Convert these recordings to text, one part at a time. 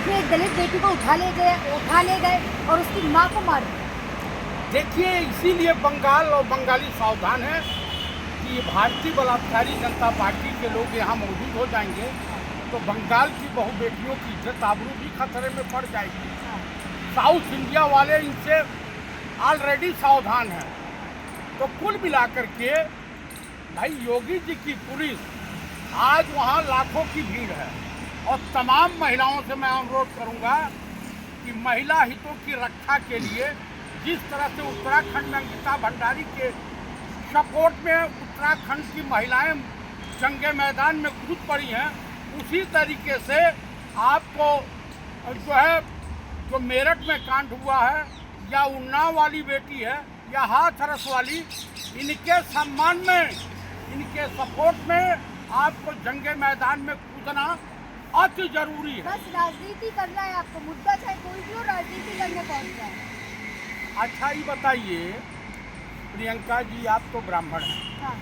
में एक दलित बेटी को उठा ले गए और उसकी माँ को मार दिया। देखिए, इसीलिए बंगाल और बंगाली सावधान है कि भारतीय बलात्कारी जनता पार्टी के लोग यहाँ मौजूद हो जाएंगे तो बंगाल की बहु बेटियों की इज्जत आबरू भी खतरे में पड़ जाएगी। साउथ इंडिया वाले इनसे ऑलरेडी सावधान हैं। तो कुल मिलाकर के भाई योगी जी की पुलिस आज वहाँ लाखों की भीड़ है और तमाम महिलाओं से मैं अनुरोध करूँगा कि महिला हितों की रक्षा के लिए जिस तरह से उत्तराखंड में अंकिता भंडारी के सपोर्ट में उत्तराखंड की महिलाएं जंगे मैदान में कूद पड़ी हैं, उसी तरीके से आपको जो मेरठ में कांड हुआ है या उन्नाव वाली बेटी है या हाथरस वाली, इनके सम्मान में, इनके सपोर्ट में आपको जंगे मैदान में कूदना अति जरूरी है। बस राजनीति करना है आपको, मुद्दा चाहे कोई भी हो, राजनीति करने पहुंच जाए। अच्छा ये बताइए प्रियंका जी, आप तो ब्राह्मण हैं। हाँ।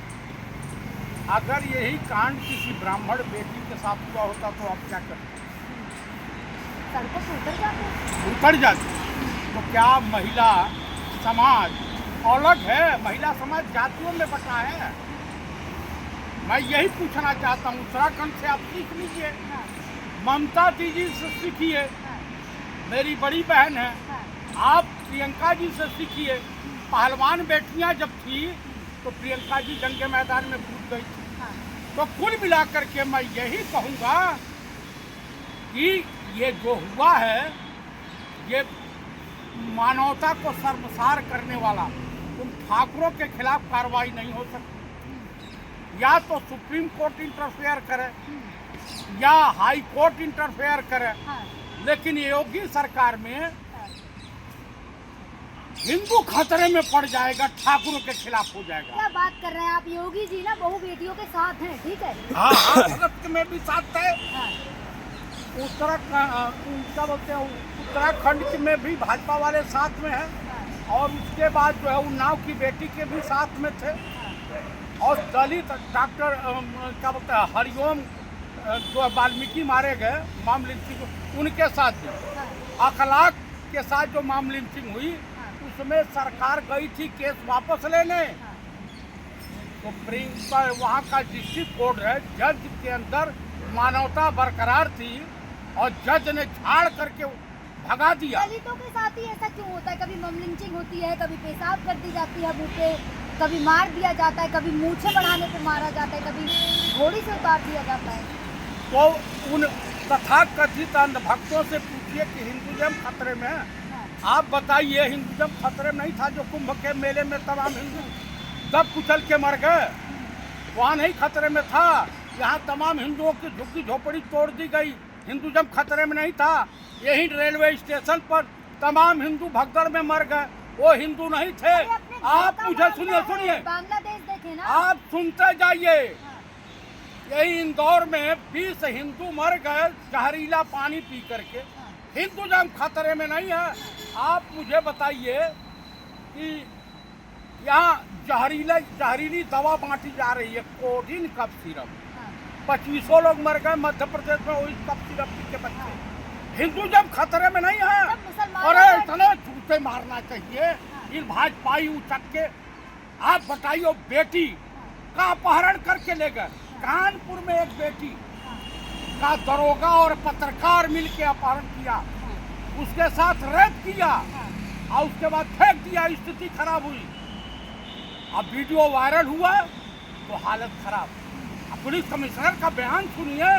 अगर यही कांड किसी ब्राह्मण बेटी के साथ हुआ होता तो आप क्या करते? सड़कों से उतर जाते। तो क्या महिला समाज अलग है? महिला समाज जातियों में बटा है। मैं यही पूछना चाहता हूँ, उत्तराखंड से आप सीख लीजिए, हाँ। ममता दीदी से सीखिए, हाँ। मेरी बड़ी बहन है। हाँ। आप प्रियंका जी से सीखिए। पहलवान बेटियां जब थी तो प्रियंका जी जंगे मैदान में कूद गई थी। हाँ। तो कुल मिलाकर के मैं यही कहूँगा कि ये जो हुआ है ये मानवता को शर्मसार करने वाला, उन ठाकुरों के खिलाफ कार्रवाई नहीं हो सकती। या तो सुप्रीम कोर्ट इंटरफेयर करे या हाई कोर्ट इंटरफेयर करे, हाँ। लेकिन योगी सरकार में हिंदू खतरे में पड़ जाएगा, ठाकुरों के खिलाफ हो जाएगा। क्या बात कर रहे हैं आप? योगी जी ना बहु बेटियों के साथ हैं, ठीक है। हाँ, भारत में भी साथ है। हाँ। उत्तराखंड में भी भाजपा वाले साथ में हैं। हाँ। और उसके बाद जो है उन्नाव की बेटी के भी साथ में थे। हाँ। और दलित डॉक्टर क्या बोलते हैं हरिओम जो वाल्मीकि मारे गए माम लिंचिंग, उनके साथ में हाँ। अखलाक के साथ जो माम लिंचिंग हुई उसमें सरकार गई थी केस वापस लेने। हाँ। तो प्रिंसिपल वहाँ का डिस्ट्रिक्ट कोर्ट है, जज के अंदर मानवता बरकरार थी और जज ने झाड़ करके भगा दिया। दलितों के साथ ही ऐसा क्यों होता है? कभी मम लिंचिंग होती है, कभी पेशाब कर दी जाती है मुंह पे, कभी मार दिया जाता है, कभी मूछें बढ़ाने पे मारा जाता है, कभी घोड़ी से उतार दिया जाता है। तो उन तथाकथित अंधभक्तों से पूछिए कि हिंदुज़म खतरे में है। आप बताइए, हिंदुज़म खतरे में नहीं था जो कुंभ के मेले में तमाम हिंदू दब कुचल के मर गए? वहाँ नहीं खतरे में था। यहाँ तमाम हिंदुओं की झुग्गी झोपड़ी तोड़ दी गई, हिंदुज़म खतरे में नहीं था। यही रेलवे स्टेशन पर तमाम हिंदू भगदड़ में मर गए, वो हिंदू नहीं थे। आप मुझे सुनिए बांग्लादेश देखे ना, आप सुनते जाइए। यही इंदौर में 20 हिंदू मर गए जहरीला पानी पी करके। हिंदुज़म खतरे में नहीं है। आप मुझे बताइए कि यहाँ जहरीली दवा बांटी जा रही है, कोडिन कफ सिरप, 2500 लोग मर गए मध्य प्रदेश में वही कफ सिरप पी के बच्चे। हिंदुज़म खतरे में नहीं है। अरे इतने जूते मारना चाहिए इन भाजपाई उचक के। आप बताइए, बेटी का अपहरण करके ले गए। कानपुर में एक बेटी का दरोगा और पत्रकार मिलके अपहरण किया, उसके साथ रेप किया और उसके बाद फेंक दिया, स्थिति खराब हुई। अब वीडियो वायरल हुआ तो हालत खराब। अब पुलिस कमिश्नर का बयान सुनिए,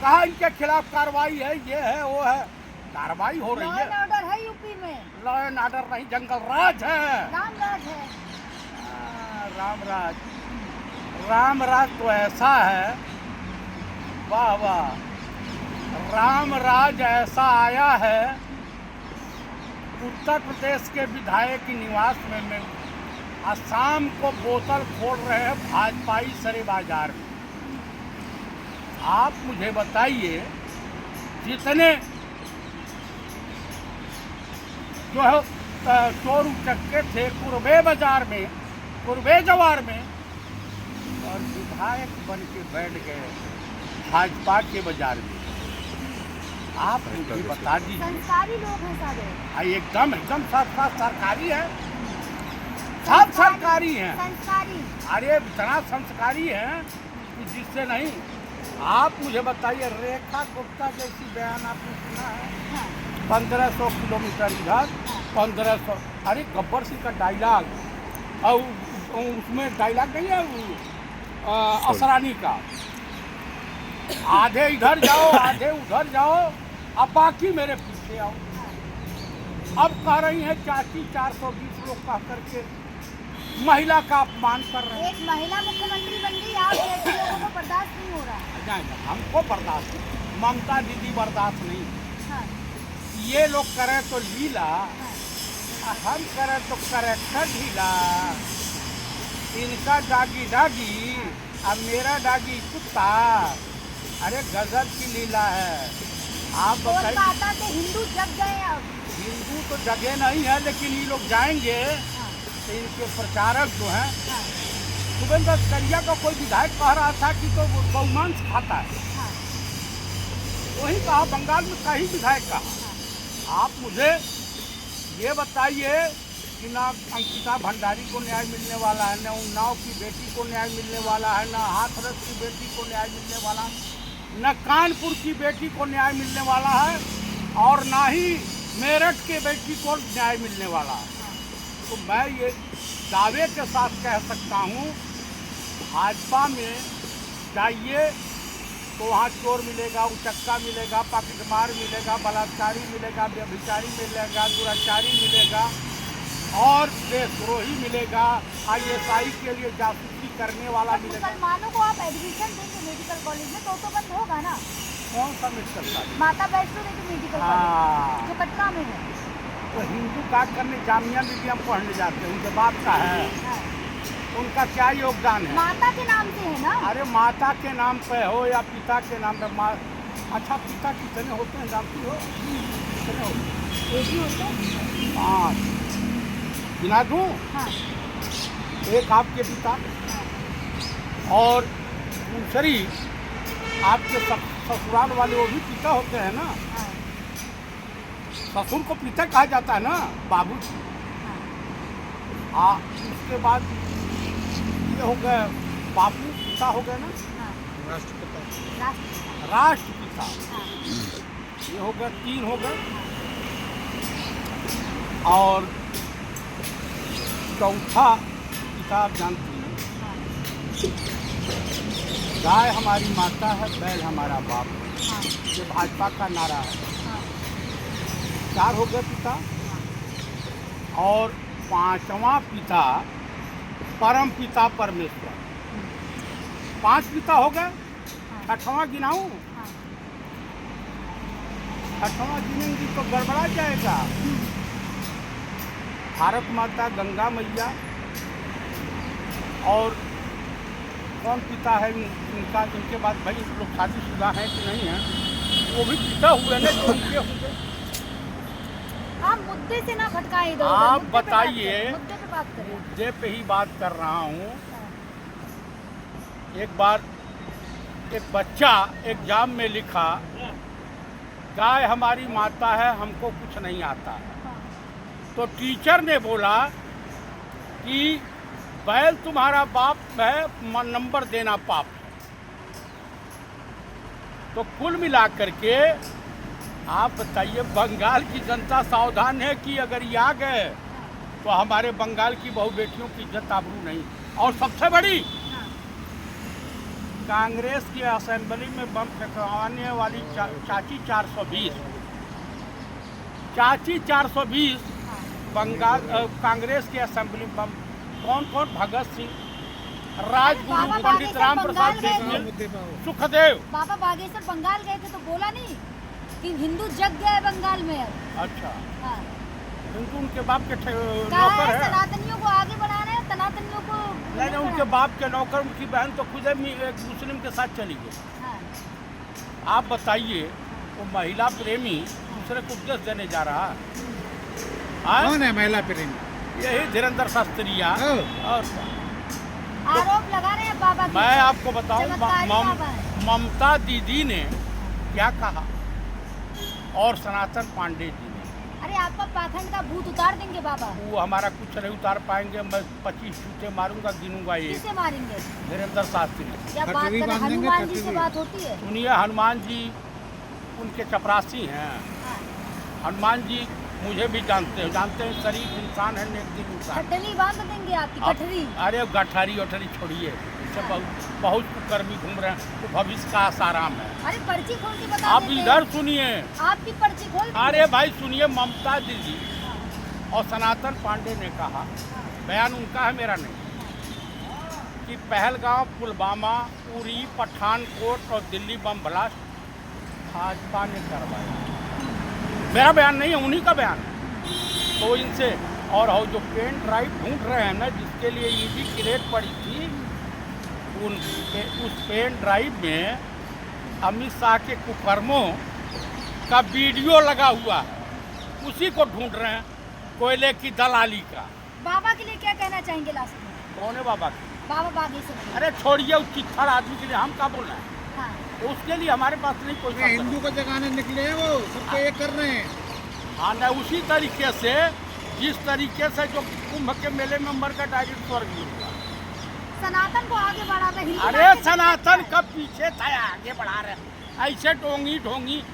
कहा इनके खिलाफ कार्रवाई है, ये है वो है। कार्रवाई हो रही है। लॉ एंड ऑर्डर है यूपी में। लॉ एंड ऑर्डर नहीं, जंगल राज है। राम राज है। रामराज, रामराज तो ऐसा है, वाह वाह, रामराज ऐसा आया है। उत्तर प्रदेश के विधायक के निवास में असम को बोतल फोड़ रहे हैं भाजपाई सरे बाजार में। आप मुझे बताइए, जितने जो है चोर उचक्के थे कुरबे बाजार में, कुरबे जवार में, और विधायक बन के बैठ गए भाजपा के बाजार में। आप मुझे बता दीजिए। संस्कारी लोग हैं सारे। एकदम एकदम सब सब सरकारी है, सब सरकारी हैं। संस्कारी। अरे इतना संस्कारी है कि जिससे नहीं। आप मुझे बताइए, रेखा गुप्ता जैसी बयान आपने सुना है? हाँ। 1500 किलोमीटर इधर, 1500। अरे गब्बर सिंह का डायलॉग, और उसमें डायलॉग नहीं है असरानी का, आधे इधर जाओ आधे उधर जाओ, अब बाकी मेरे पीछे आओ। अब कह रही है चाची 420 लोग कह करके महिला का अपमान कर रहे हैं। एक महिला मुख्यमंत्री बन गई, आप जैसे लोगों को बर्दाश्त नहीं हो रहा है। नहीं, हमको बर्दाश्त नहीं, ममता दीदी बर्दाश्त नहीं। हाँ। ये लोग करें तो लीला, हाँ। हम करें तो करेक्टर ढीला। इनका डागी डागी, अब मेरा डागी कुत्ता। अरे गजब की लीला है। आप बताइए, कोलकाता से हिंदू जग गए अब। हिंदू तो जगह नहीं है, लेकिन ये लोग जाएंगे हाँ। तो इनके प्रचारक जो हैं, हाँ। सुरेंद्र करिया का कोई विधायक कह रहा था कि तो वो गौमांस खाता है। हाँ। वही कहा, बंगाल में कहीं विधायक कहा। हाँ। आप मुझे ये बताइए कि ना अंकिता भंडारी को न्याय मिलने वाला है, ना उन्नाव की बेटी को न्याय मिलने वाला है, ना हाथरस की बेटी को न्याय मिलने वाला है, न कानपुर की बेटी को न्याय मिलने वाला है, और ना ही मेरठ के बेटी को न्याय मिलने वाला है। तो मैं ये दावे के साथ कह सकता हूँ, भाजपा में जाइए तो वहाँ चोर मिलेगा, उचक्का मिलेगा, पॉकेटमार मिलेगा, बलात्कारी मिलेगा, व्यभिचारी मिलेगा, दुराचारी मिलेगा, और देशद्रोही मिलेगा, ISI के लिए जासूसी करने वाला मिलेगा। मुसलमानों को आप एडमिशन देंगे मेडिकल कॉलेज में तो बंद होगा ना? कौन सा मेडिकल कॉलेज? माता वैष्णो देवी मेडिकल कॉलेज हाँ, जो कटरा में है। तो हिंदू का करने जामिया मीडियम पढ़ने जाते हैं, उनके बाप का है, हाँ। उनका क्या योगदान है? माता के नाम से है ना? अरे माता के नाम पे हो या पिता के नाम पे अच्छा, पिता कितने होते हैं जानती हो? कितने होते हैं? एक ही होते हैं। 5 गिना दूँ? हाँ। एक आपके पिता, और दूसरी आपके ससुराल वाले, वो भी पिता होते हैं ना। हाँ। ससुर को पिता कहा जाता है ना, बाबू जी। हाँ। उसके बाद ये हो गए बापू, पिता हो गए ना, हाँ। राष्ट्रपिता। हाँ। ये हो गए, 3 हो गए। और चौथा पिता आप जानती हैं, गाय हमारी माता है, बैल हमारा बाप है। हाँ। ये भाजपा का नारा है। हाँ। 4 हो गए पिता। और 5वां पिता परम पिता परमेश्वर। 5 पिता हो गए। 6वां गिनाऊं? हाँ। 6वां गिनेंगी तो गड़बड़ा जाएगा। भारत माता, गंगा मैया, और कौन पिता है इनका? इनके बाद भाई लोग शादीशुदा हैं कि नहीं हैं, वो भी पिता हुए ना, जो इनके हुए। आप मुद्दे से ना भटकाएं इधर उधर, आप मुद्दे पे बात बताइए, करें, मुद्दे पे बात करें। मुद्दे पे ही बात कर रहा हूँ। हाँ। एक बार एक बच्चा एग्जाम में लिखा, गाय हमारी माता है, हमको कुछ नहीं आता। हाँ। तो टीचर ने बोला कि बैल तुम्हारा बाप है, नंबर देना पाप है। तो कुल मिलाकर के आप बताइए, बंगाल की जनता सावधान है कि अगर ये आ गए तो हमारे बंगाल की बहु बेटियों की इज्जत आबरू नहीं। और सबसे बड़ी, हाँ। कांग्रेस की असेंबली में बम फेंकवाने वाली चाची 420, चाची 420 हाँ। बंगाल कांग्रेस की असेंबली में बम। कौन कौन? भगत सिंह, राजगुरु, बाबा पंडित राम बागेश्वर प्रसाद बंगाल बिस्मिल, सुखदेव। बाबा बागेश्वर बंगाल गए थे तो बोला नहीं कि हिंदू जग गया है बंगाल में अब? अच्छा, हाँ। हिंदू उनके बाप के कहा नौकर है है। सनातनियों को आगे बढ़ाना है, सनातनियों को नहीं, उनके बाप के नौकर, उनकी बहन तो खुद एक मुस्लिम के साथ चली गई। हाँ। आप बताइए, वो महिला प्रेमी दूसरे को उपदेश देने जा रहा है? कौन है महिला प्रेमी? यही धीरेन्द्र शास्त्रीया। हाँ। और क्या? आरोप लगा रहे हैं बाबा के मैं ऊपर। आपको बताऊं, चमत्कारी बाबा है। ममता दीदी ने क्या कहा? और सनातन पांडे जी ने। अरे आपका पाखंड का भूत उतार देंगे बाबा। वो हमारा कुछ नहीं उतार पाएंगे। मैं 25 जूते मारूंगा, गिनूंगा ये। किसे मारेंगे? वीरेंद्र शास्त्री। क्या बात कटरी करें, बांध देंगे, हनुमान जी से कटरी। बात होती है? सुनिए, हनुमान जी उनके चपरासी हैं। हाँ। हनुमान जी मुझे भी जानते हैं शरीफ इंसान है, नेक दिल इंसान। खटनी बांध देंगे आपकी अब- गठरी। अरे गठारी वठारी छोड़िए, इससे बहुत कुकर्मी घूम रहे हैं। तो भविष्य का आसाराम है। अरे पर्ची खोल के बता आप देते हैं। इधर सुनिए। आपकी पर्ची खोल देंगे। अरे भाई सुनिए, ममता दीदी और सनातन पांडे ने कहा, बयान उनका है, मेरा नहीं, कि पहलगांव, पुलवामा, उरी, पठानकोट और दिल्ली बम ब्लास्ट भाजपा ने करवाया। मेरा बयान नहीं है, उन्हीं का बयान है। तो इनसे और जो पेन ड्राइव ढूंढ रहे हैं ना, जिसके लिए ईडी की रेट पड़ी थी, उस पेन ड्राइव में अमित शाह के कुकर्मों का वीडियो लगा हुआ है। उसी को ढूंढ रहे हैं, कोयले की दलाली का। बाबा के लिए क्या कहना चाहेंगे लास्ट में? कौन है बाबा की? बाबा बागेश्वर। अरे छोड़िए उस चिट्ठड़ आदमी के लिए हम क्या बोल रहे हैं। हाँ। तो उसके लिए हमारे पास नहीं कोई ये हिंदू को जगाने निकले हैं, वो सबको एक कर रहे हैं। हाँ न, उसी तरीके से जिस तरीके से जो कुंभ के मेले में मर का डायरेक्ट स्वर्ग मिल गया। सनातन को आगे बढ़ाना हिंदू अरे राष्ट्र के सनातन पीछे कब पीछे था, आगे बढ़ा रहे हैं। ऐसे ढोंगी ढोंगी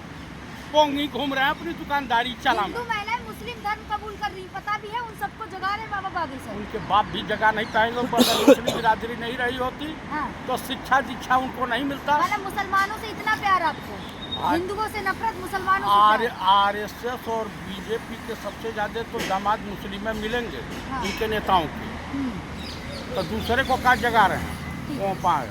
पोंगी घूम रहे हैं, अपनी दुकानदारी है। चला हिंदू महिलाएं मुस्लिम धर्म कबूल कर रही, पता भी है, उन सबको जगा रहे बाबा बागेश्वर। उनके बाप भी जगह नहीं पाएंगे। ऊपर अगर मुस्लिम बिरादरी नहीं रही होती हाँ। तो शिक्षा दीक्षा उनको नहीं मिलता। मतलब मुसलमानों से इतना प्यार आपको, हिंदुओं से नफरत, मुसलमानों आर से प्यार। आरएसएस और बीजेपी के सबसे ज्यादा तो दामाद मुस्लिम में मिलेंगे, हाँ। उनके नेताओं के। हम्म। तो दूसरे को क्या जगा रहे हैं? वो पाए